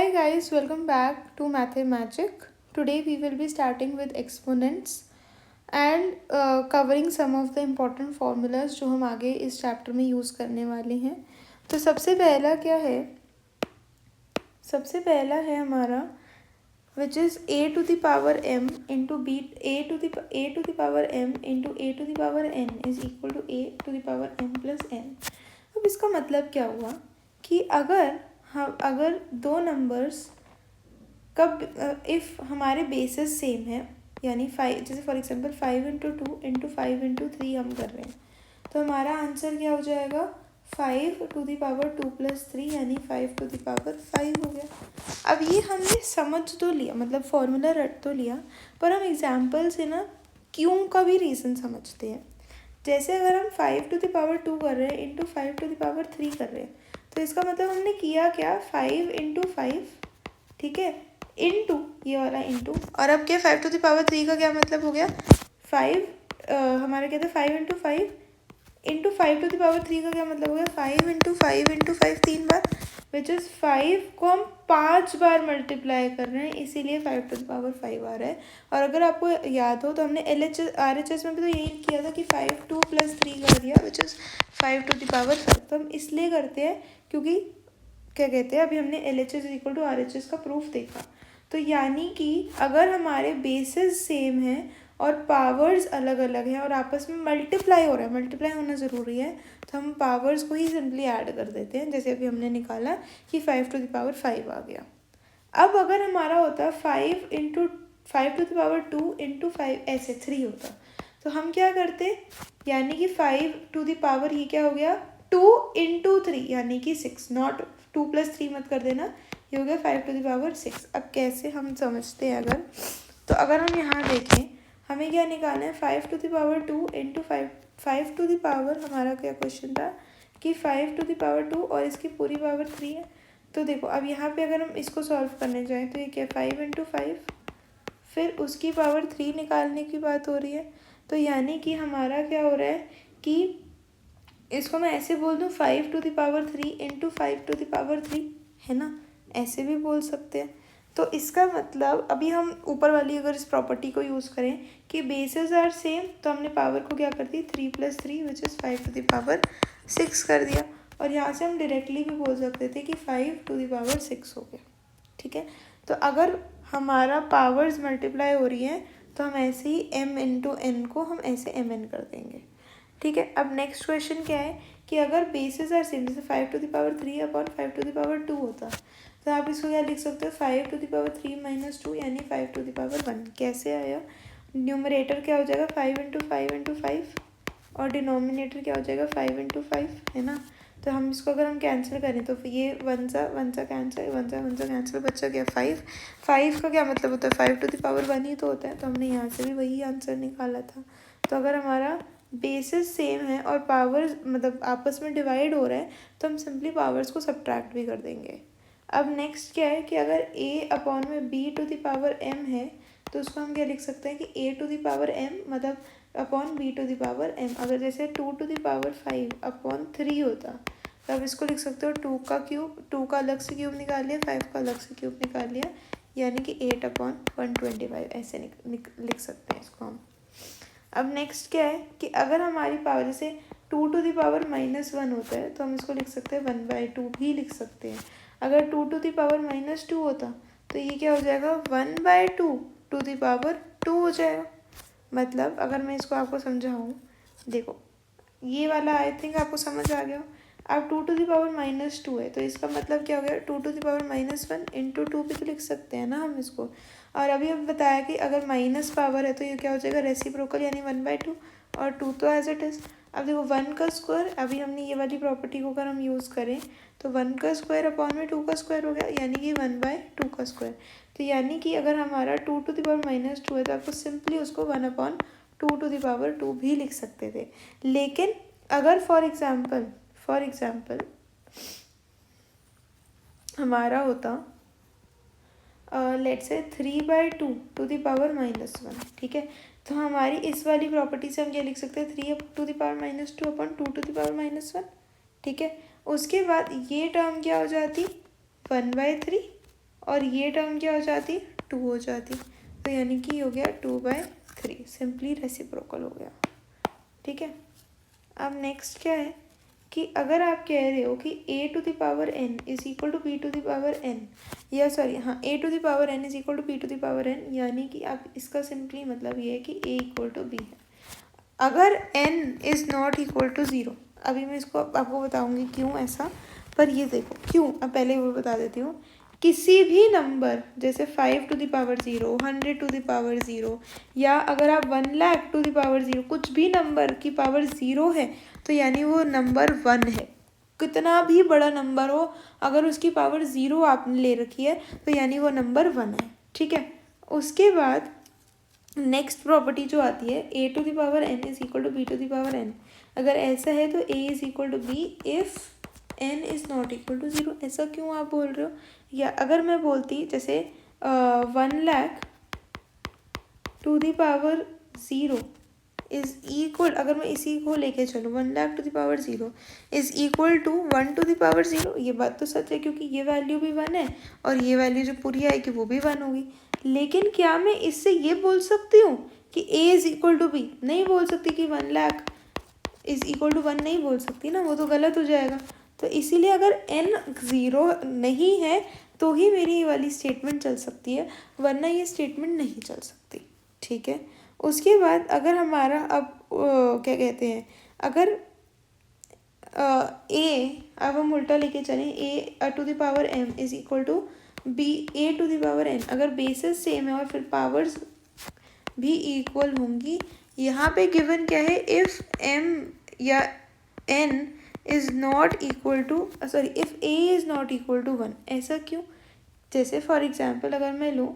Hi guys, welcome back to Mathemagic. Today we will be starting with exponents and covering some of the important formulas जो हम आगे इस chapter में use करने वाले हैं. तो सबसे पहला क्या है? सबसे पहला है हमारा which is a to the power m into b a to the power m into a to the power n is equal to a to the power m plus n. अब इसका मतलब क्या हुआ कि अगर दो नंबर्स कब if हमारे बेसिस सेम है, यानी 5, जैसे for example 5 into 2 into 5 into 3 हम कर रहे हैं, तो हमारा आंसर क्या हो जाएगा 5 to the power 2 plus 3 यानी 5 to the power 5 हो गया. अब ये हमने समझ तो लिया, मतलब फॉर्मूला रट तो लिया, पर हम एग्जाम्पल से ना क्यों का भी रीज़न समझते हैं. जैसे अगर हम 5 to the power 2 कर रहे हैं इंटू 5 to the power 3 कर रहे हैं, तो इसका मतलब हमने किया क्या 5 into 5, ठीक है, इंटू ये वाला इंटू, और अब क्या 5 to the power 3 का क्या मतलब हो गया 5 हमारा क्या था 5 into 5 into 5 to the power 3 का क्या मतलब हो गया 5 into 5 into 5 3 bar, which is 5 को हम 5 बार मल्टीप्लाई कर रहे हैं, इसीलिए 5 to the power 5 आ रहा है. और अगर आपको याद हो तो हमने RHS में भी तो यही किया था कि 5 2 plus 3 कर दिया, which is 5 to the power 5. तो हम इसलिए करते हैं क्योंकि क्या कहते हैं, अभी हमने LHS इक्वल टू RHS का प्रूफ देखा. तो यानी कि अगर हमारे बेसिस सेम है और पावर्स अलग अलग हैं और आपस में मल्टीप्लाई हो रहा है, मल्टीप्लाई होना ज़रूरी है, तो हम पावर्स को ही सिंपली ऐड कर देते हैं. जैसे अभी हमने निकाला कि 5 to the power 5 आ गया. अब अगर हमारा होता 5 into 5 to the power 2 into 5 ऐसे 3 होता, तो हम क्या करते, यानी कि 5 to the power ये क्या हो गया 2 into 3 यानी कि 6, नॉट 2 plus 3 मत कर देना, ये हो गया 5 to the power 6. अब कैसे हम समझते हैं, अगर हम यहाँ देखें हमें क्या निकालना है 5 to the power 2 into 5 to the power, हमारा क्या क्वेश्चन था कि 5 to the power 2 और इसकी पूरी पावर 3 है. तो देखो अब यहाँ पे अगर हम इसको सॉल्व करने जाएँ तो ये क्या 5 into 5 फिर उसकी पावर 3 निकालने की बात हो रही है. तो यानी कि हमारा क्या हो रहा है कि इसको मैं ऐसे बोल दूँ 5 to the power 3 into 5 to the power 3, है ना, ऐसे भी बोल सकते हैं. तो इसका मतलब अभी हम ऊपर वाली अगर इस प्रॉपर्टी को यूज़ करें कि बेसिस आर सेम, तो हमने पावर को क्या कर दी 3 plus 3 which is 5 to the power 6 कर दिया. और यहाँ से हम डायरेक्टली भी बोल सकते थे कि 5 to the power 6 हो गया. ठीक है, तो अगर हमारा पावर्स मल्टीप्लाई हो रही हैं तो हम ऐसे ही m into n को हम ऐसे mn कर देंगे. ठीक है, अब नेक्स्ट क्वेश्चन क्या है कि अगर बेसिस आर सेम, जैसे 5 to the power 3 upon 5 to the power 2 होता, तो आप इसको क्या लिख सकते हो 5 to the power 3 minus 2 यानी 5 to the power 1. कैसे आया, न्यूमरेटर क्या हो जाएगा 5 into 5 into 5 और डिनोमिनेटर क्या हो जाएगा 5 into 5, है ना. तो हम इसको अगर हम कैंसिल करें तो ये वन सा कैंसिल, वन सा कैंसिल, बच्चा क्या 5 का क्या मतलब होता है 5 to the power 1 ही तो होता है. तो हमने यहाँ से भी वही आंसर निकाला था. तो अगर हमारा बेसिस सेम है और पावर्स मतलब आपस में डिवाइड हो रहा है, तो हम सिंपली पावर्स को सब्ट्रैक्ट भी कर देंगे. अब नेक्स्ट क्या है कि अगर a अपॉन में b to the power m है, तो उसको हम क्या लिख सकते हैं कि a to the power m मतलब upon b to the power m. अगर जैसे 2 to the power 5 अपॉन 3 होता, तो आप इसको लिख सकते हो 2 का क्यूब, 2 का अलग से क्यूब निकाल लिया, 5 का अलग से क्यूब निकाल लिया, यानी कि 8 अपॉन 125 ऐसे लिख सकते हैं इसको हम. अब नेक्स्ट क्या है कि अगर हमारी पावर जैसे 2 to the power -1 होता है, तो हम इसको लिख सकते हैं 1/2 भी लिख सकते हैं. अगर 2 to the power -2 होता, तो ये क्या हो जाएगा 1/2 to the power 2 हो जाएगा. मतलब अगर मैं इसको आपको समझाऊँ, देखो ये वाला आई थिंक आपको समझ आ गया. अब 2 to the power -2 है, तो इसका मतलब क्या हो गया 2 to the power -1 into 2 भी तो लिख सकते हैं ना हम इसको. और अभी हम बताया कि अगर माइनस पावर है तो ये क्या हो जाएगा रेसिप्रोकल यानी 1/2, और 2 तो एज इट इज़. अब देखो 1 का स्क्वायर, अभी हमने ये वाली प्रॉपर्टी को अगर हम यूज़ करें तो 1 का स्क्वायर अपॉन में 2 का स्क्वायर हो गया, यानी कि 1/2 का स्क्वायर. तो यानी कि अगर हमारा 2 to the power -2 है, तो आपको सिंपली उसको 1/2 to the power 2 भी लिख सकते थे. लेकिन अगर फॉर एग्जाम्पल हमारा होता let's say 3/2 to the power -1, ठीक है, तो हमारी इस वाली प्रॉपर्टी से हम क्या लिख सकते हैं 3 to the power -2 upon 2 to the power -1. ठीक है, उसके बाद ये टर्म क्या हो जाती 1/3 और ये टर्म क्या हो जाती, 2 हो जाती। तो यानी कि हो गया 2/3, सिंपली रेसिप्रोकल हो गया। ठीक है, अब नेक्स्ट क्या है कि अगर आप कह रहे हो कि a⁴n is equal to b⁴n, या सॉरी हाँ a⁴n is equal to b⁴n, यानी कि आप इसका सिंपली मतलब ये है कि a इक्वल टू b है अगर n is not equal to 0। अभी मैं इसको आपको बताऊंगी क्यों ऐसा, पर ये देखो क्यों। अब पहले वो बता देती हूँ, किसी भी नंबर जैसे 5 to the power 0, 100 to the power 0, या अगर आप 1 लाख टू द पावर 0, कुछ भी नंबर की पावर 0 है तो यानी वो नंबर 1 है। कितना भी बड़ा नंबर हो, अगर उसकी पावर 0 आपने ले रखी है तो यानी वो नंबर 1 है। ठीक है, उसके बाद नेक्स्ट प्रॉपर्टी जो आती है a⁴n is equal to b⁴n। अगर ऐसा है तो a is equal to b if n is not equal to 0। ऐसा क्यों आप बोल रहे हो? या अगर मैं बोलती जैसे 1 lakh to the power 0 is equal, अगर मैं इसी को लेके चलूँ 1 lakh to the power 0 is equal to 1 to the power 0, ये बात तो सच है क्योंकि ये वैल्यू भी 1 है और ये वैल्यू जो पूरी आएगी वो भी 1 होगी। लेकिन क्या मैं इससे ये बोल सकती हूँ कि a is equal to b? नहीं बोल सकती। कि 1 लाख इज़ इक्वल टू 1 नहीं बोल सकती ना, वो तो गलत हो जाएगा। तो इसीलिए अगर n 0 नहीं है तो ही मेरी ये वाली स्टेटमेंट चल सकती है, वरना ये स्टेटमेंट नहीं चल सकती। ठीक है, उसके बाद अगर हमारा अब क्या कहते हैं, अगर अब हम उल्टा लेके चलें, a to the power m is equal to b a to the power n, अगर बेसिस सेम है और फिर पावर्स भी इक्वल होंगी। यहाँ पे गिवन क्या है, इफ़ m या n is not equal to sorry if a is not equal to 1। ऐसा क्यों? जैसे फॉर एग्जांपल अगर मैं लूँ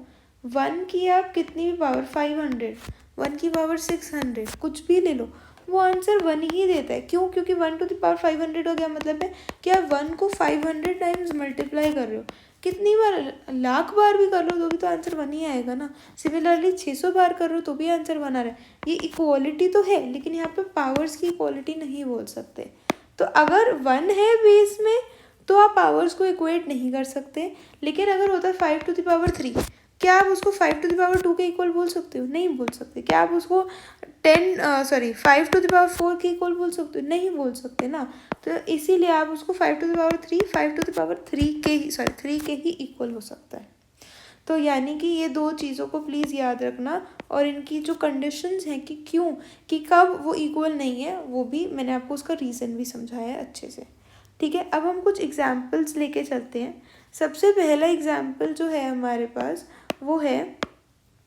1 की आप कितनी भी पावर 500, 1 की पावर 600, कुछ भी ले लो, वो आंसर 1 ही देता है। क्यों? क्योंकि 1 टू द पावर 500 हो गया, मतलब है कि आप 1 को 500 टाइम्स मल्टीप्लाई कर रहे हो। कितनी बार, लाख बार भी कर लो तो भी तो आंसर 1 ही आएगा ना। सिमिलरली 600 बार कर रहे हो तो भी आंसर 1 आ रहा है। ये इक्वालिटी तो है, लेकिन यहाँ पे पावर्स की इक्वालिटी नहीं बोल सकते। तो अगर 1 है बेस में तो आप पावर्स को इक्वेट नहीं कर सकते। लेकिन अगर होता है 5 टू द पावर 3, क्या आप उसको 5 टू द पावर 2 के इक्वल बोल सकते हो? नहीं बोल सकते। क्या आप उसको 5 टू द पावर 4 के इक्वल बोल सकते हो? नहीं बोल सकते ना। तो इसीलिए आप उसको 5 to the power 3, 5 to the power 3 के ही 3 के ही इक्वल हो सकता है। तो यानी कि ये दो चीज़ों को प्लीज़ याद रखना, और इनकी जो कंडीशंस हैं कि क्यों, कि कब वो इक्वल नहीं है, वो भी मैंने आपको उसका रीज़न भी समझाया है अच्छे से। ठीक है, अब हम कुछ एग्जाम्पल्स लेके चलते हैं। सबसे पहला एग्जाम्पल जो है हमारे पास वो है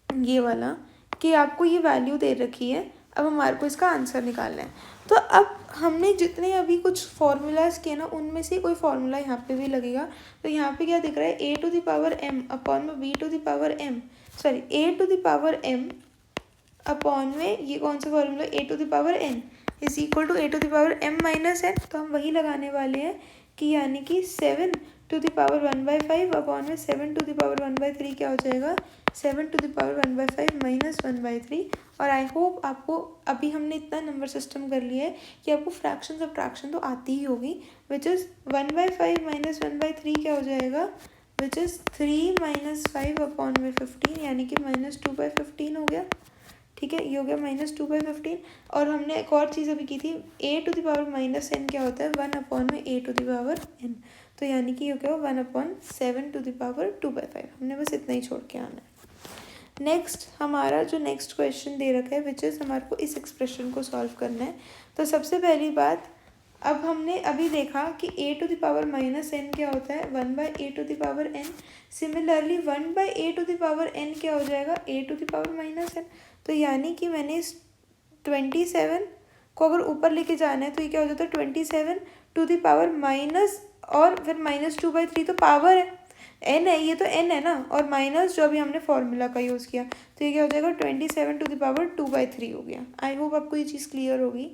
ये वाला, कि आपको ये वैल्यू दे रखी है, अब हमारे को इसका आंसर निकालना है। तो अब हमने जितने अभी कुछ फार्मूलाज किए ना, उनमें से कोई फार्मूला यहाँ पे भी लगेगा। तो यहाँ पे क्या दिख रहा है, a to the power m upon में b to the power m, sorry a to the power m upon में ये कौन सा formula, a to the power n is equal to a to the power m minus n। तो हम वही लगाने वाले हैं कि यानी कि 7 टू द पावर 1/5 अपॉन में 7 टू द पावर 1/3 क्या हो जाएगा, 7 टू द पावर 1/5 माइनस 1/3। और आई होप आपको अभी हमने इतना नंबर सिस्टम कर लिया है कि आपको फ्रैक्शन सब्ट्रैक्शन तो आती ही होगी, विच इज़ 1/5 माइनस 1/3 क्या हो जाएगा, विच इज़ 3 माइनस 5 अपॉन में 15, यानी कि -2/15 हो गया। ठीक है, ये हो गया -2/15। और हमने एक और चीज़ अभी की थी, a to the power -n क्या होता है, 1 अपॉन में a to the power n। तो यानी कि ये क्या हो, 1/7 टू द पावर 2/5। हमने बस इतना ही छोड़ के आना है। नेक्स्ट हमारा जो नेक्स्ट क्वेश्चन दे रखा है, विच इज़ हमारे को इस एक्सप्रेशन को सॉल्व करना है। तो सबसे पहली बात, अब हमने अभी देखा कि a to the power -n क्या होता है, 1/a to the power n। Similarly 1/a to the power n क्या हो जाएगा, a to the power -n। तो यानी कि मैंने इस 27 को अगर ऊपर लेके जाना है तो ये क्या हो जाता है, 27 टू द पावर माइनस और फिर -2/3, तो पावर है n है, ये तो n है ना, और माइनस जो अभी हमने फॉर्मूला का यूज़ किया, तो ये क्या हो जाएगा, 27 टू द पावर 2/3 हो गया। आई होप आपको ये चीज़ क्लियर होगी।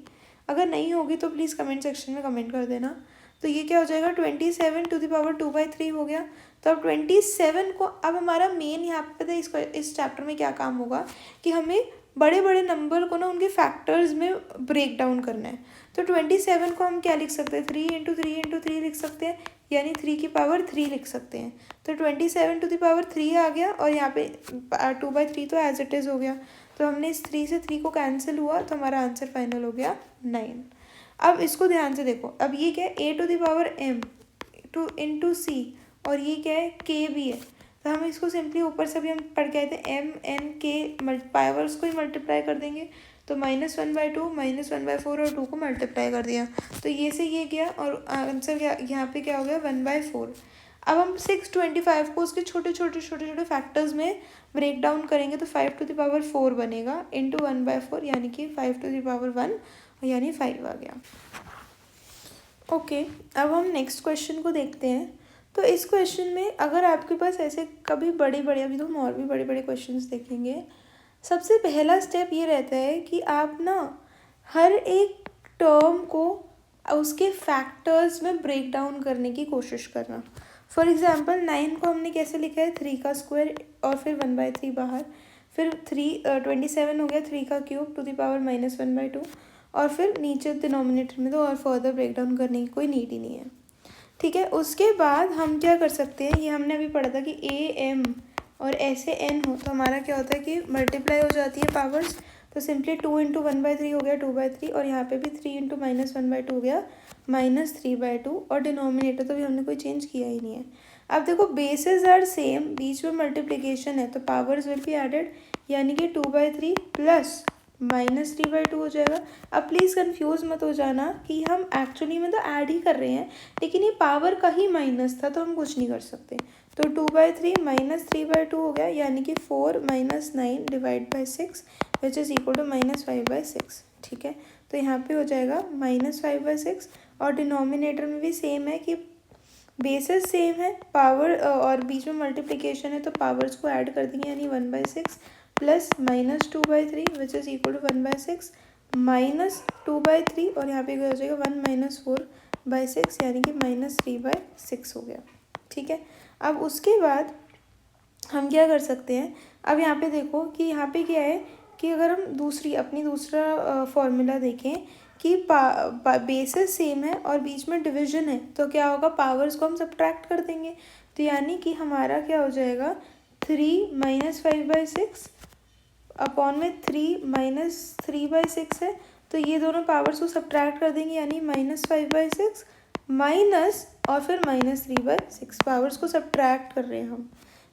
अगर नहीं होगी तो प्लीज़ कमेंट सेक्शन में कमेंट कर देना। तो ये क्या हो जाएगा, 27 टू द पावर 2/3 हो गया। तो अब 27 को, अब हमारा मेन यहाँ पे पता है इस चैप्टर में क्या काम होगा, कि हमें बड़े बड़े नंबर को ना उनके फैक्टर्स में ब्रेक डाउन करना है। तो 27 को हम क्या लिख सकते हैं, 3 × 3 × 3 लिख सकते हैं, यानी 3 की पावर 3 लिख सकते हैं। तो 27 टू द पावर 3 आ गया और यहाँ पे 2/3 तो एज इट इज़ हो गया। तो हमने इस 3 से 3 को कैंसिल हुआ तो हमारा आंसर फाइनल हो गया 9। अब इसको ध्यान से देखो, अब ये क्या है, a to the power m two into c, और ये क्या है, k भी है। तो हम इसको सिंपली ऊपर से भी हम पढ़ के आए थे m(n)k पावर्स को ही मल्टीप्लाई कर देंगे। तो -1/2 -1/4 और 2 को मल्टीप्लाई कर दिया तो ये से ये गया और आंसर क्या यहाँ पे क्या हो गया 1/4। अब हम 625 को उसके छोटे छोटे फैक्टर्स में ब्रेक डाउन करेंगे तो 5 टू द पावर 4 बनेगा इंटू 1/4 यानी कि 5 टू द पावर 1 यानी 5 आ गया। ओके, अब हम नेक्स्ट क्वेश्चन को देखते हैं। तो इस क्वेश्चन में अगर आपके पास ऐसे कभी बड़े अभी तो हम और भी बड़े क्वेश्चंस देखेंगे। सबसे पहला स्टेप ये रहता है कि आप ना हर एक टर्म को उसके फैक्टर्स में ब्रेक डाउन करने की कोशिश करना। फॉर एग्जांपल 9 को हमने कैसे लिखा है, 3 का स्क्वायर और फिर 1/3 बाहर, फिर 27 हो गया 3 का क्यूब टू द पावर -1/2 और फिर नीचे डिनोमिनेटर में तो और फर्दर ब्रेक डाउन करने की कोई नीड ही नहीं है। ठीक है, उसके बाद हम क्या कर सकते हैं, ये हमने अभी पढ़ा था कि AM और ऐसे n हो तो हमारा क्या होता है कि मल्टीप्लाई हो जाती है पावर्स। तो सिंपली 2 इंटू 1/3 हो गया 2/3 और यहाँ पे भी 3 इंटू -1/2 हो गया -3/2 और डिनोमिनेटर तो भी हमने कोई चेंज किया ही नहीं है। अब देखो बेसेस आर सेम, बीच में मल्टीप्लिकेशन है तो पावर्स विल बी एडेड यानी कि 2/3 प्लस -3/2 हो जाएगा। अब प्लीज़ कंफ्यूज मत हो जाना कि हम एक्चुअली में तो ऐड ही कर रहे हैं लेकिन ये पावर का ही माइनस था तो हम कुछ नहीं कर सकते। तो 2/3 -3/2 हो गया यानी कि 4 - 9 divide by 6 which is equal to -5/6। ठीक है, तो यहाँ पे हो जाएगा -5/6 और डिनोमिनेटर में भी सेम है कि बेसिस सेम है, पावर और बीच में मल्टीप्लिकेशन है तो पावर्स को ऐड कर देंगे यानी 1/6 plus -2/3 which is equal to 1/6 -2/3 और यहाँ पे क्या हो जाएगा 1 - 4/6 यानी कि -3/6 हो गया। ठीक है, अब उसके बाद हम क्या कर सकते हैं, अब यहाँ पे देखो कि यहाँ पे क्या है कि अगर हम दूसरा फॉर्मूला देखें कि बेसिस सेम है और बीच में डिवीजन है तो क्या होगा, पावर्स को हम सब्ट्रैक्ट कर देंगे। तो यानी कि हमारा क्या हो जाएगा 3 - 5/6 अपॉन में 3 - 3/6 है तो ये दोनों पावर्स को सब्ट्रैक्ट कर देंगे यानी -5/6 माइनस और फिर -3/6 पावर्स को सब्ट्रैक्ट कर रहे हैं हम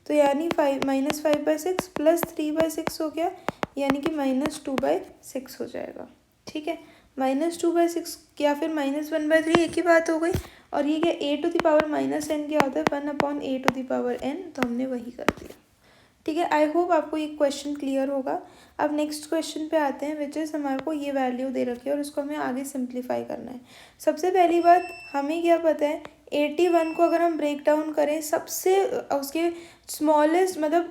तो यानी -5/6 प्लस 3/6 हो गया यानी कि -2/6 हो जाएगा। ठीक है, -2/6 या फिर -1/3 एक ही बात हो गई। और ये क्या a to the power -n क्या होता है 1/a to the power n, तो हमने वही कर दिया। ठीक है, आई होप आपको ये क्वेश्चन क्लियर होगा। अब नेक्स्ट क्वेश्चन पे आते हैं विच इज़ हमारे को ये वैल्यू दे रखी है और इसको हमें आगे सिंप्लीफाई करना है। सबसे पहली बात हमें क्या पता है 81 को अगर हम ब्रेक डाउन करें सबसे उसके स्मॉलेस्ट मतलब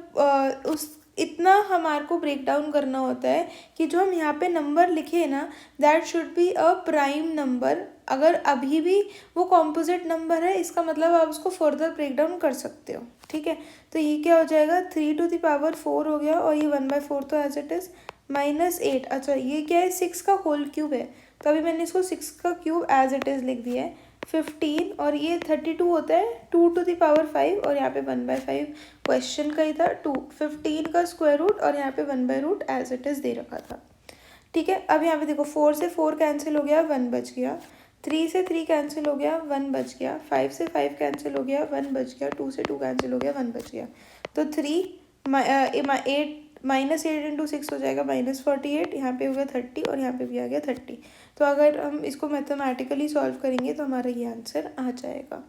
उस इतना हमारे को ब्रेक डाउन करना होता है कि जो हम यहाँ पे नंबर लिखे ना that should be a prime number. अगर अभी भी वो कॉम्पोजिट नंबर है इसका मतलब आप उसको फर्दर ब्रेक डाउन कर सकते हो। ठीक है, तो ये क्या हो जाएगा 3 टू द पावर 4 हो गया और ये 1/4 तो एज इट इज़ -8। अच्छा ये क्या है 6 का होल क्यूब है तो अभी मैंने इसको 6 का क्यूब एज इट इज़ लिख दिया है 15 और ये 32 होता है 2 टू द पावर 5 और यहाँ पे 1/5 क्वेश्चन का ही था 2 15 का स्क्वायर रूट और यहाँ पे 1/रूट एज इट इज़ दे रखा था। ठीक है, अब यहाँ पे देखो 4 से 4 कैंसिल हो गया 1 बच गया, 3 से 3 कैंसिल हो गया 1 बच गया, 5 से 5 कैंसिल हो गया 1 बच गया, 2 से 2 कैंसिल हो गया 1 बच गया। तो 8 -8 इंटू 6 हो जाएगा -48, यहाँ पे हो गया 30 और यहाँ पे भी आ गया 30। तो अगर हम इसको मैथमेटिकली सॉल्व करेंगे तो हमारा ये आंसर आ जाएगा।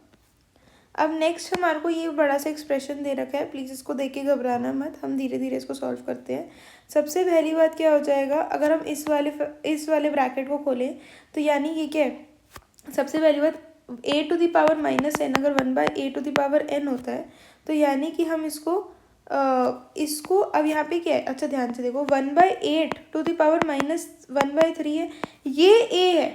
अब नेक्स्ट हमारे को ये बड़ा सा एक्सप्रेशन दे रखा है, प्लीज़ इसको देख के घबराना मत, हम धीरे धीरे इसको सॉल्व करते हैं। सबसे पहली बात क्या हो जाएगा, अगर हम इस वाले ब्रैकेट को खोलें तो यानी ये क्या है, सबसे पहली बात a to the power -n अगर 1/a to the power n होता है तो यानी कि हम इसको अब यहाँ पे क्या है, अच्छा ध्यान से देखो 1/8 टू द पावर -1/3 है, ये a है।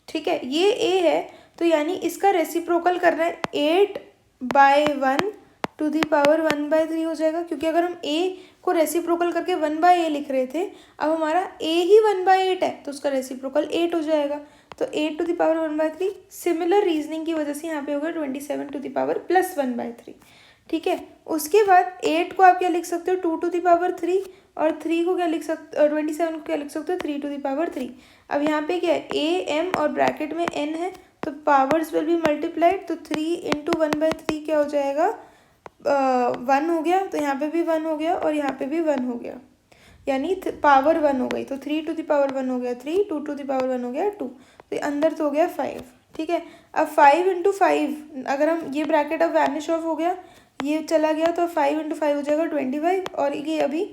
ठीक है, ये a है तो यानी इसका रेसिप्रोकल करना है 8/1 टू दी पावर 1/3 हो जाएगा, क्योंकि अगर हम a को रेसिप्रोकल करके 1/a लिख रहे थे अब हमारा a ही 1/8 है तो उसका रेसिप्रोकल 8 हो जाएगा। तो 8⁻1/3। सिमिलर रीजनिंग की वजह से यहाँ पे होगा 27⁻+1/3। ठीक है, उसके बाद 8 को आप क्या लिख सकते हो 2⁻3 और 3 को क्या लिख सकते 27 को क्या लिख सकते हो 3⁻3। अब यहाँ पे क्या है a m और ब्रैकेट में n है तो पावर्स विल बी मल्टीप्लाइड, तो 3 × 1/3 क्या हो जाएगा 1 हो गया, तो यहाँ पे भी 1 हो गया और यहाँ पे भी 1 हो गया, यानी पावर 1 हो गई। तो 3⁻1 हो गया 3, 2⁻1 हो गया 2, तो अंदर तो हो गया 5। ठीक है, अब 5 × 5 अगर हम ये ब्रैकेट अब वैनिश ऑफ हो गया, ये चला गया, तो 5 × 5 हो जाएगा 25 और ये अभी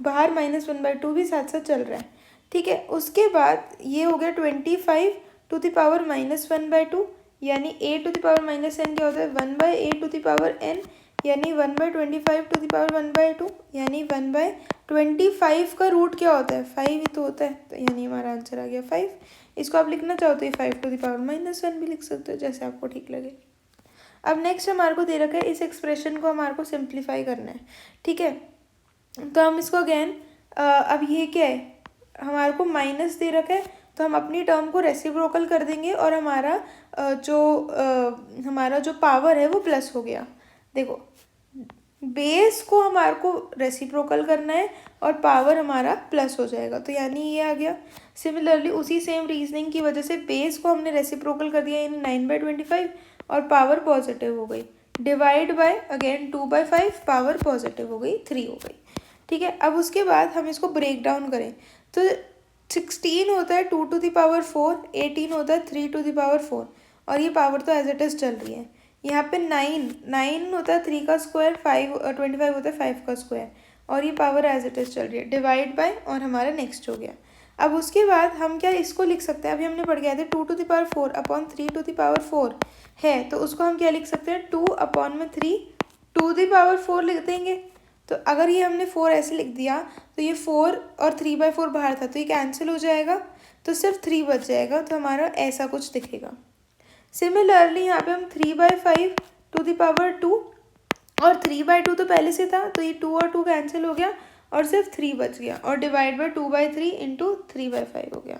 बाहर -1/2 भी साथ साथ चल रहा है। ठीक है, उसके बाद ये हो गया 25⁻−1/2 यानी a⁻n क्या होता है 1/a⁻n यानी 1/25⁻1/2 यानी 1/25 का रूट क्या होता है 5 ही तो होता है, तो यानी हमारा आंसर आ गया 5। इसको आप लिखना चाहो तो ये 5⁻1 भी लिख सकते हो, जैसे आपको ठीक लगे। अब नेक्स्ट हमारे को दे रखा है इस एक्सप्रेशन को हमारे को सिंप्लीफाई करना है। ठीक है, तो हम इसको अगेन अब ये क्या है हमारे को माइनस दे रखा है, तो हम अपनी टर्म को रेसिप्रोकल कर देंगे और हमारा जो पावर है वो प्लस हो गया। देखो बेस को हमारे को रेसिप्रोकल करना है और पावर हमारा प्लस हो जाएगा, तो यानी ये आ गया। सिमिलरली उसी सेम रीजनिंग की वजह से बेस को हमने रेसिप्रोकल कर दिया यानी 9/25 और पावर पॉजिटिव हो गई, divide by again 2/5 power positive हो गई 3 हो गई। ठीक है, अब उसके बाद हम इसको ब्रेक डाउन करें तो 16 होता है 2⁴, 18 होता है 3⁴ और ये पावर तो एज इट इज़ चल रही है। यहाँ पे 9 होता है 3 का स्क्वायर, 25 होता है 5 का स्क्वायर और ये पावर एज इट इज़ चल रही है, डिवाइड बाय और हमारा नेक्स्ट हो गया। अब उसके बाद हम क्या इसको लिख सकते हैं, अभी हमने पढ़ गया था 2⁴ अपॉन 3⁴ है, तो उसको हम क्या लिख सकते हैं 2/3 2⁴ लिख देंगे। तो अगर ये हमने 4 ऐसे लिख दिया तो ये 4 और 3/4 बाहर था तो ये कैंसिल हो जाएगा, तो सिर्फ 3 बच जाएगा, तो हमारा ऐसा कुछ दिखेगा। सिमिलरली यहाँ पे हम 3/5 2 और 3/2 तो पहले से था तो ये 2 और 2 कैंसिल हो गया और सिर्फ 3 बच गया और डिवाइड बाय 2/3 इंटू 3/5 हो गया।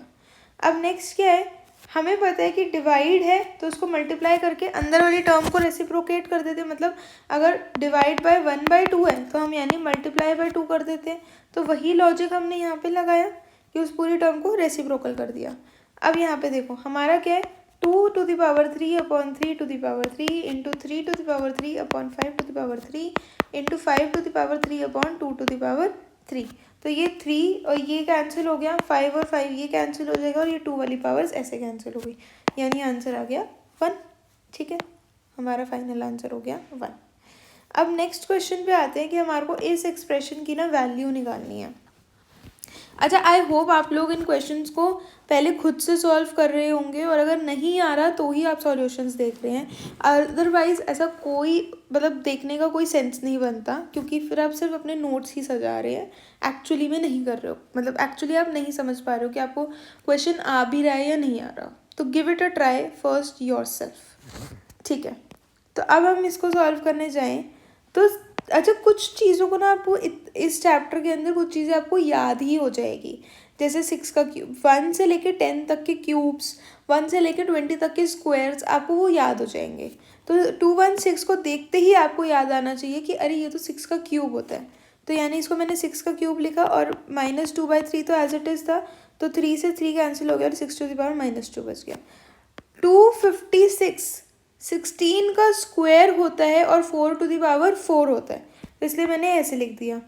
अब नेक्स्ट क्या है, हमें पता है कि डिवाइड है तो उसको मल्टीप्लाई करके अंदर वाली टर्म को रेसिप्रोकेट कर देते, मतलब अगर डिवाइड बाय 1/2 है तो हम यानी मल्टीप्लाई बाय 2 कर देते हैं, तो वही लॉजिक हमने यहाँ पे लगाया कि उस पूरी टर्म को रेसिप्रोकल कर दिया। अब यहाँ पे देखो हमारा क्या है 2⁻3 upon 3⁻3 into 3⁻3 upon 5⁻3 into 5⁻3 upon 2⁻3, तो ये 3 और ये कैंसिल हो गया, 5 और 5 ये कैंसिल हो जाएगा और ये 2 वाली पावर्स ऐसे कैंसिल हो गई, यानी आंसर आ गया 1। ठीक है, हमारा फाइनल आंसर हो गया 1। अब नेक्स्ट क्वेश्चन पे आते हैं कि हमारे को इस एक्सप्रेशन की ना वैल्यू निकालनी है। अच्छा, आई होप आप लोग इन क्वेश्चंस को पहले खुद से सॉल्व कर रहे होंगे और अगर नहीं आ रहा तो ही आप सॉल्यूशंस देख रहे हैं, अदरवाइज़ ऐसा कोई मतलब देखने का कोई सेंस नहीं बनता, क्योंकि फिर आप सिर्फ अपने नोट्स ही सजा रहे हैं, एक्चुअली में नहीं कर रहे हो, मतलब एक्चुअली आप नहीं समझ पा रहे हो कि आपको क्वेश्चन आ भी रहा है या नहीं आ रहा। तो give it a try first your self. ठीक है, तो अब हम इसको सॉल्व करने जाएँ तो अच्छा कुछ चीज़ों को ना आपको इस चैप्टर के अंदर कुछ चीज़ें आपको याद ही हो जाएगी, जैसे 6 का क्यूब, 1 से लेके 10 तक के क्यूब्स, 1 से लेके 20 तक के स्क्वायर्स आपको वो याद हो जाएंगे। तो 216 को देखते ही आपको याद आना चाहिए कि अरे ये तो 6 का क्यूब होता है, तो यानी इसको मैंने 6 का क्यूब लिखा और -2/3 तो एज इट इज़ था, तो 3 से 3 कैंसिल हो गया और 6⁻2 बच गया। 256 16 का स्क्वायर होता है और 4⁴ होता है, तो इसलिए मैंने ऐसे लिख दिया।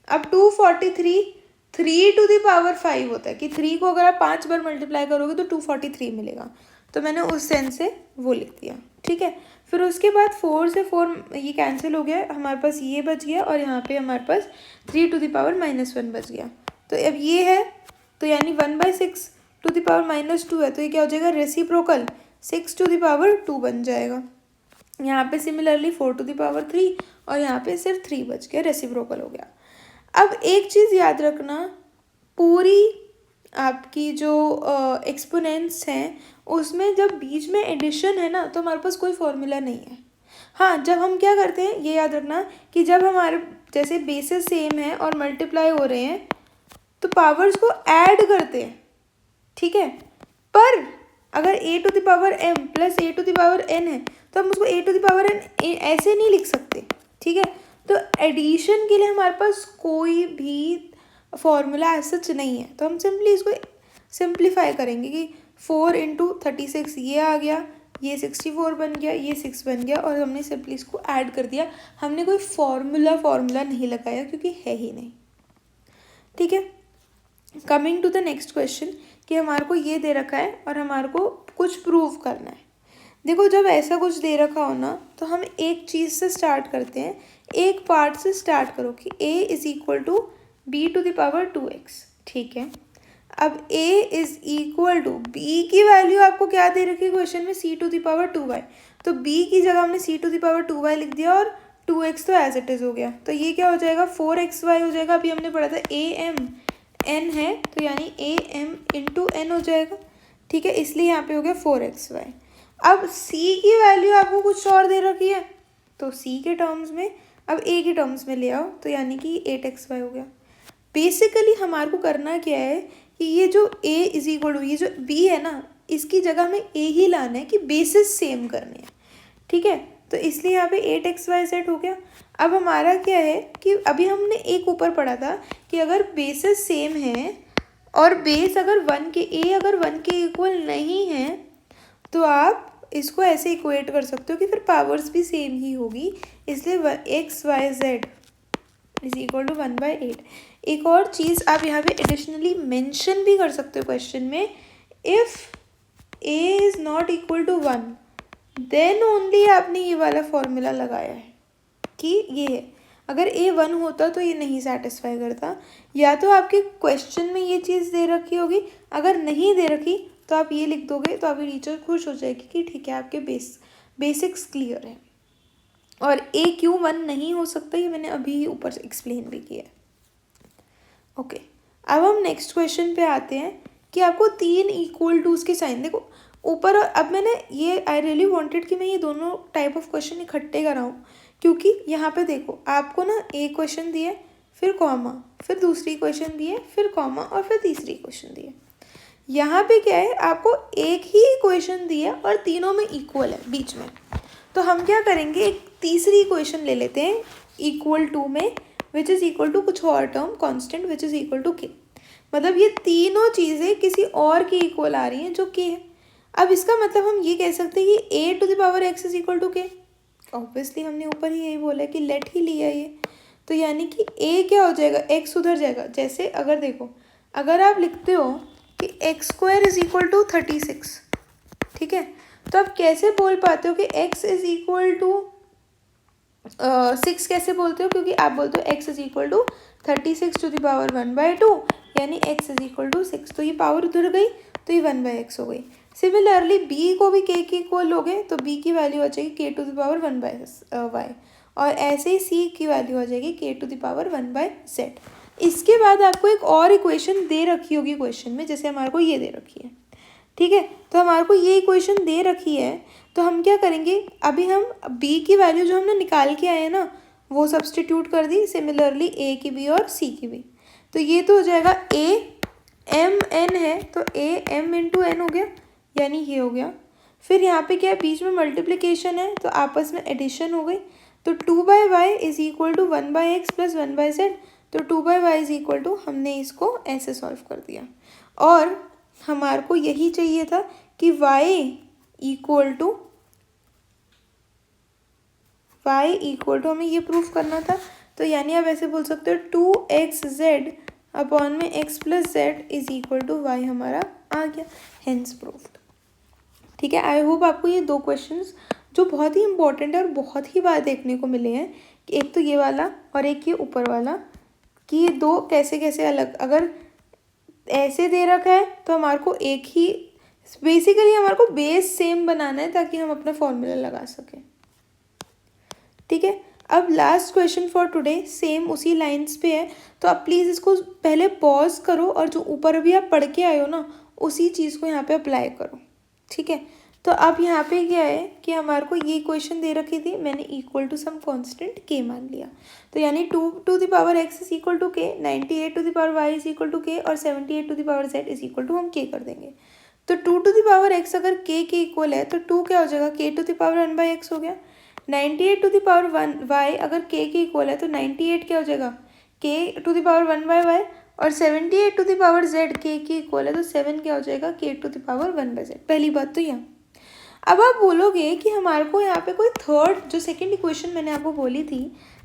अब 243 3⁵ होता है कि 3 को अगर आप 5 बार मल्टीप्लाई करोगे तो 243 मिलेगा, तो मैंने उस सेंस से वो लिख दिया। ठीक है, फिर उसके बाद 4 से 4 ये कैंसिल हो गया, हमारे पास ये बच गया और यहाँ पे हमारे पास 3⁻1 बच गया। तो अब ये है तो यानी 1/6 2⁻2 है, तो ये क्या हो जाएगा रेसिप्रोकल 6⁻2 बन जाएगा। यहाँ पे सिमिलरली 4⁻3 और यहाँ पे सिर्फ 3 बच गया, रेसिप्रोकल हो गया। अब एक चीज़ याद रखना, पूरी आपकी जो एक्सपोनेंट्स हैं उसमें जब बीच में एडिशन है ना तो हमारे पास कोई फॉर्मूला नहीं है। हाँ, जब हम क्या करते हैं ये याद रखना कि जब हमारे जैसे बेसिस सेम है और मल्टीप्लाई हो रहे हैं तो पावर्स को ऐड करते हैं। ठीक है, पर अगर a to the power m plus a to the power n है तो हम उसको a to the power n ऐसे नहीं लिख सकते, ठीक है। तो एडिशन के लिए हमारे पास कोई भी फॉर्मूला सच नहीं है, तो हम सिंपली इसको सिंप्लीफाई करेंगे कि 4 इंटू 36 ये आ गया, ये 64 बन गया, ये 6 बन गया, और हमने सिंपली इसको ऐड कर दिया। हमने कोई फॉर्मूला नहीं लगाया क्योंकि है ही नहीं, ठीक है। Coming to the next question कि हमारे को ये दे रखा है और हमारे को कुछ प्रूव करना है। देखो जब ऐसा कुछ दे रखा हो ना तो हम एक चीज़ से स्टार्ट करते हैं, एक पार्ट से स्टार्ट करो कि a is equal to B to the power 2x, ठीक है। अब a is equal to b की वैल्यू आपको क्या दे रखी है क्वेश्चन में, c to the power 2y, तो b की जगह हमने c to the power 2y लिख दिया और 2x तो एज इट इज़ हो गया, तो ये क्या हो जाएगा 4xy हो जाएगा। अभी हमने पढ़ा था am n है तो यानी am इंटू n हो जाएगा, ठीक है, इसलिए यहाँ पे हो गया 4xy। अब c की वैल्यू आपको कुछ और दे रखी है तो c के टर्म्स में अब a के टर्म्स में ले आओ, तो यानी कि 8xy हो गया। बेसिकली हमारे को करना क्या है कि ये जो a इज इक्वल टू ये जो b है ना, इसकी जगह हमें a ही लाना है कि बेसिस सेम करने हैं, ठीक है। तो इसलिए यहाँ पे 8xy सेट हो गया। अब हमारा क्या है कि अभी हमने एक ऊपर पढ़ा था कि अगर बेसिस सेम है और बेस अगर 1 के a अगर 1 के इक्वल नहीं है तो आप इसको ऐसे इक्वेट कर सकते हो कि फिर पावर्स भी सेम ही होगी, इसलिए X Y Z is equal to 1/8। एक और चीज़ आप यहाँ पे एडिशनली मेंशन भी कर सकते हो क्वेश्चन में, if a is not equal to 1 then only आपने ये वाला फॉर्मूला लगाया है कि ये है। अगर a 1 होता तो ये नहीं सेटिस्फाई करता, या तो आपके क्वेश्चन में ये चीज़ दे रखी होगी, अगर नहीं दे रखी तो आप ये लिख दोगे तो आपकी टीचर खुश हो जाएगी कि ठीक है आपके बेसिक्स क्लियर है। और a क्यों 1 नहीं हो सकता ये मैंने अभी ऊपर से एक्सप्लेन भी किया है। ओके, अब हम नेक्स्ट क्वेश्चन पे आते हैं कि आपको 3 इक्वल टूज के साइन देखो ऊपर, और अब मैंने ये आई रियली वांटेड कि मैं ये दोनों टाइप ऑफ क्वेश्चन इकट्ठे कराऊँ, क्योंकि यहाँ पे देखो आपको ना एक क्वेश्चन दिए फिर कॉमा, फिर दूसरी क्वेश्चन दिए फिर कॉमा, और फिर तीसरी क्वेश्चन दिए। यहाँ पे क्या है आपको एक ही इक्वेशन दिया और तीनों में इक्वल है बीच में, तो हम क्या करेंगे एक तीसरी इक्वेशन ले लेते हैं इक्वल टू में, विच इज़ इक्वल टू कुछ और term constant which is equal to K. मतलब ये तीनों चीज़ें किसी और की इक्वल आ रही हैं जो के है। अब इसका मतलब हम ये कह सकते हैं कि a to the power x is equal to K, obviously हमने ऊपर ही यही बोला है कि लेट ही लिया ये, तो यानी कि a क्या हो जाएगा x उधर जाएगा। जैसे अगर देखो अगर आप लिखते हो कि X square is equal to 36, ठीक है, तो आप कैसे बोल पाते हो कि x इज इक्वल टू 6 कैसे बोलते हो, क्योंकि आप बोलते हो x is equal to 36 to the power 1/2 यानी x इज इक्वल टू 6, तो ये पावर उधर गई तो ये 1/x हो गई। सिमिलरली b को भी k के इक्वल हो गए तो b की वैल्यू आ जाएगी k to the power 1/y, और ऐसे ही c की वैल्यू आ जाएगी k to the power 1/z। इसके बाद आपको एक और इक्वेशन दे रखी होगी क्वेश्चन में, जैसे हमारे को ये दे रखी है, ठीक है, तो हमारे को ये इक्वेशन दे रखी है, तो हम क्या करेंगे अभी हम b की वैल्यू जो हमने निकाल के आए हैं ना वो सब्सटीट्यूट कर दी, सिमिलरली a की भी और c की भी, तो ये तो हो जाएगा a m n है तो a m इंटू n हो गया, यानी ये हो गया। फिर यहाँ पे क्या है बीच में मल्टीप्लिकेशन है तो आपस में एडिशन हो गई, तो 2/y is equal to 1/x plus 1/z, तो 2/y इज इक्वल टू हमने इसको ऐसे सॉल्व कर दिया, और हमारे को यही चाहिए था कि y इक्वल टू हमें ये प्रूफ करना था, तो यानी आप ऐसे बोल सकते हो 2xz अपॉन में x plus Z is equal to Y हमारा आ गया, हेंस प्रूफ्ड। ठीक है, आई होप आपको ये दो क्वेश्चंस जो बहुत ही इंपॉर्टेंट है और बहुत ही बार देखने को मिले हैं कि एक तो ये वाला और एक ये ऊपर वाला, कि ये दो कैसे कैसे अलग, अगर ऐसे दे रखा है तो हमारे को एक ही बेसिकली हमारे को बेस सेम बनाना है ताकि हम अपना फॉर्मूला लगा सकें। ठीक है, अब last question for today same उसी लाइंस पे है, तो आप प्लीज़ इसको पहले पॉज करो और जो ऊपर अभी आप पढ़ के आए हो ना उसी चीज़ को यहाँ पे अप्लाई करो। ठीक है, तो अब यहाँ पे क्या है कि हमारे को ये क्वेश्चन दे रखी थी, मैंने इक्वल टू सम कांस्टेंट के मान लिया, तो यानी 2 to the power x is equal to K, 98 to the power y is equal to K और 78 to the power z is equal to हम के कर देंगे। तो 2⁻x अगर k के इक्वल है तो 2 क्या हो जाएगा, k⁻1/x हो गया। 98⁻1y अगर k के इक्वल है तो 98 क्या हो जाएगा, k⁻1/y। और 78⁻z k के इक्वल है तो 7 क्या हो जाएगा, k⁻1/z। पहली बात तो यहाँ। अब आप बोलोगे कि हमारे को यहाँ पे कोई थर्ड, जो सेकंड इक्वेशन मैंने आपको बोली थी,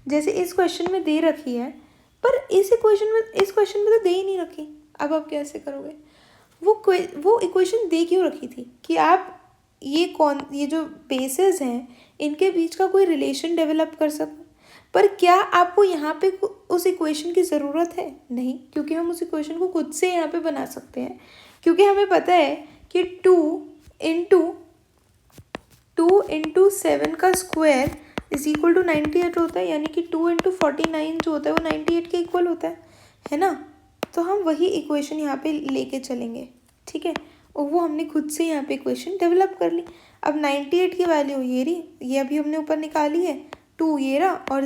जैसे इस क्वेश्चन में दे रखी है, पर इस क्वेश्चन में तो दे ही नहीं रखी। अब आप कैसे करोगे? वो इक्वेशन दे क्यों रखी थी कि आप ये जो बेसिस हैं इनके बीच का कोई रिलेशन डेवलप कर सको। पर क्या आपको यहाँ पे उस इक्वेशन की ज़रूरत है? नहीं, क्योंकि हम उस इक्वेशन को खुद से यहाँ पे बना सकते हैं, क्योंकि हमें पता है कि 2 इंटू 7 का स्क्वायर इज इक्वल टू 98 होता है, यानी कि 2 इंटू 49 जो होता है वो 98 के इक्वल होता है ना। तो हम वही इक्वेशन यहाँ पे लेके चलेंगे, ठीक है। और वो हमने खुद से यहाँ पे इक्वेशन डेवलप कर ली। अब 98 की वैल्यू ये रही, ये अभी हमने ऊपर निकाली है, 2 ये रहा और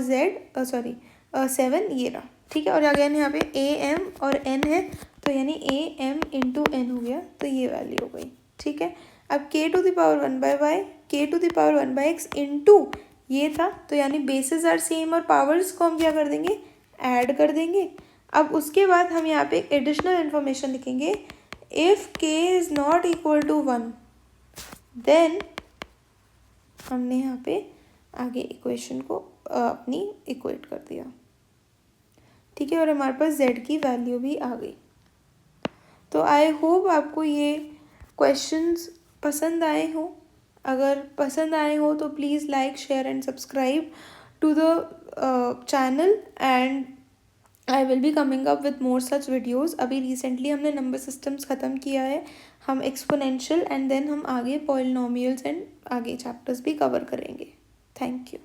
7 ये रहा, ठीक है। और अगेन यहाँ पे a m और n है, तो यानी a m इंटू n हो गया, तो ये वैल्यू हो गई, ठीक है। अब k⁻1/y k⁻1/x इंटू ये था, तो यानी बेसिस आर सेम और पावर्स को हम क्या कर देंगे, ऐड कर देंगे। अब उसके बाद हम यहाँ पे एडिशनल इन्फॉर्मेशन लिखेंगे, if k is not equal to 1 then हमने यहाँ पे आगे इक्वेशन को अपनी इक्वेट कर दिया, ठीक है। और हमारे पास z की वैल्यू भी आ गई। तो आई होप आपको ये क्वेश्चंस पसंद आए हो। अगर पसंद आए हो तो please like, share and subscribe to the channel, and I will be coming up with more such videos. अभी रिसेंटली हमने नंबर सिस्टम्स ख़त्म किया है, हम एक्सपोनेंशियल एंड देन हम आगे पॉलिनोमियल्स एंड आगे चैप्टर्स भी कवर करेंगे। Thank you.